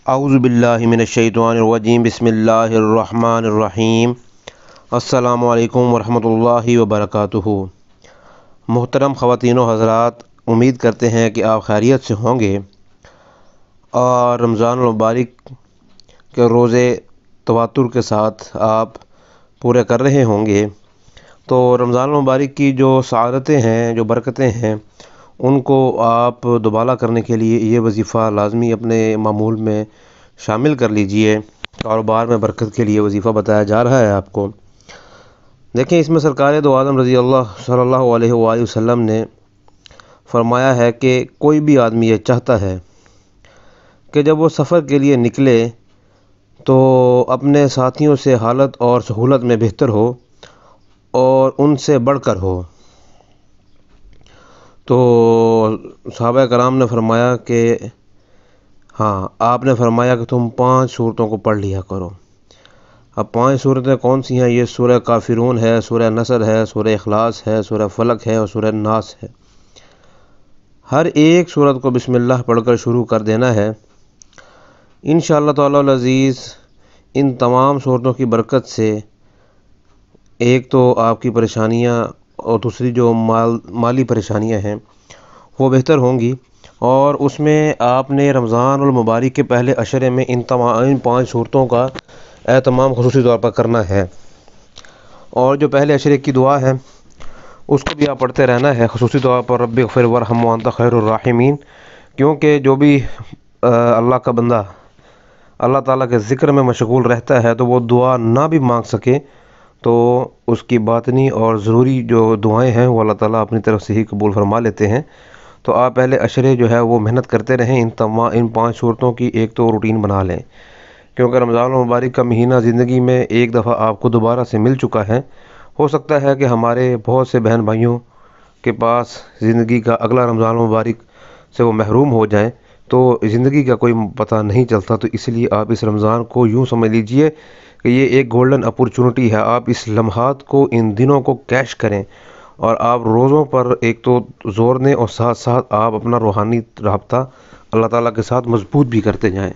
اعوذ باللہ من الشیطان الرجیم بسم اللہ الرحمن الرحیم السلام علیکم ورحمۃ اللہ وبرکاتہ۔ محترم خواتین و حضرات، امید کرتے ہیں کہ آپ خیریت سے ہوں گے اور رمضان المبارک کے روزے تواتر کے ساتھ آپ پورے کر رہے ہوں گے۔ تو رمضان المبارک کی جو سعادتیں ہیں، جو برکتیں ہیں، ان کو آپ دوبالا کرنے کے لیے یہ وظیفہ لازمی اپنے معمول میں شامل کر لیجئے۔ کاروبار میں برکت کے لیے وظیفہ بتایا جا رہا ہے آپ کو۔ دیکھیں، اس میں سرکار دو عالم رضی اللہ صلی اللہ علیہ وآلہ وسلم نے فرمایا ہے کہ کوئی بھی آدمی یہ چاہتا ہے کہ جب وہ سفر کے لیے نکلے تو اپنے ساتھیوں سے حالت اور سہولت میں بہتر ہو اور ان سے بڑھ کر ہو۔ تو صحابہ کرام نے فرمایا کہ آپ نے فرمایا کہ تم 5 سورتوں کو پڑھ لیا کرو۔ اب 5 سورتیں کون سی ہیں؟ یہ سورہ کافرون ہے، سورہ نصر ہے، سورہ اخلاص ہے، سورہ فلق ہے اور سورہ ناس ہے۔ ہر ایک سورت کو بسم اللہ پڑھ کر شروع کر دینا ہے۔ انشاءاللہ تعالی العزیز ان تمام سورتوں کی برکت سے ایک تو آپ کی پریشانیاں اور دوسری جو مالی پریشانیاں ہیں وہ بہتر ہوں گی، اور اس میں آپ نے رمضان المبارک کے پہلے عشرے میں ان 5 صورتوں کا اہتمام خصوصی طور پر کرنا ہے۔ اور جو پہلے عشرے کی دعا ہے اس کو بھی آپ پڑھتے رہنا ہے، خصوصی طور پر رب اغفر وارحم وانت خیر الراحمین، کیونکہ جو بھی اللہ کا بندہ اللہ تعالیٰ کے ذکر میں مشغول رہتا ہے تو وہ دعا نہ بھی مانگ سکے تو اس کی باطنی اور ضروری جو دعائیں ہیں وہ اللہ تعالیٰ اپنی طرف سے ہی قبول فرما لیتے ہیں۔ تو آپ پہلے عشرے جو ہے وہ محنت کرتے رہیں، ان 5 صورتوں کی ایک تو روٹین بنا لیں، کیونکہ رمضان المبارک کا مہینہ زندگی میں ایک دفعہ آپ کو دوبارہ سے مل چکا ہے۔ ہو سکتا ہے کہ ہمارے بہت سے بہن بھائیوں کے پاس زندگی کا اگلا رمضان المبارک سے وہ محروم ہو جائیں، تو زندگی کا کوئی پتہ نہیں چلتا۔ تو اس لیے آپ اس رمضان کو یوں سمجھ لیجئے کہ یہ ایک گولڈن اپورچونٹی ہے۔ آپ اس لمحات کو، ان دنوں کو کیش کریں اور آپ روزوں پر ایک تو زور دیں اور ساتھ ساتھ آپ اپنا روحانی رابطہ اللہ تعالیٰ کے ساتھ مضبوط بھی کرتے جائیں۔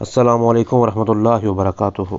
السلام علیکم ورحمۃ اللہ وبرکاتہ۔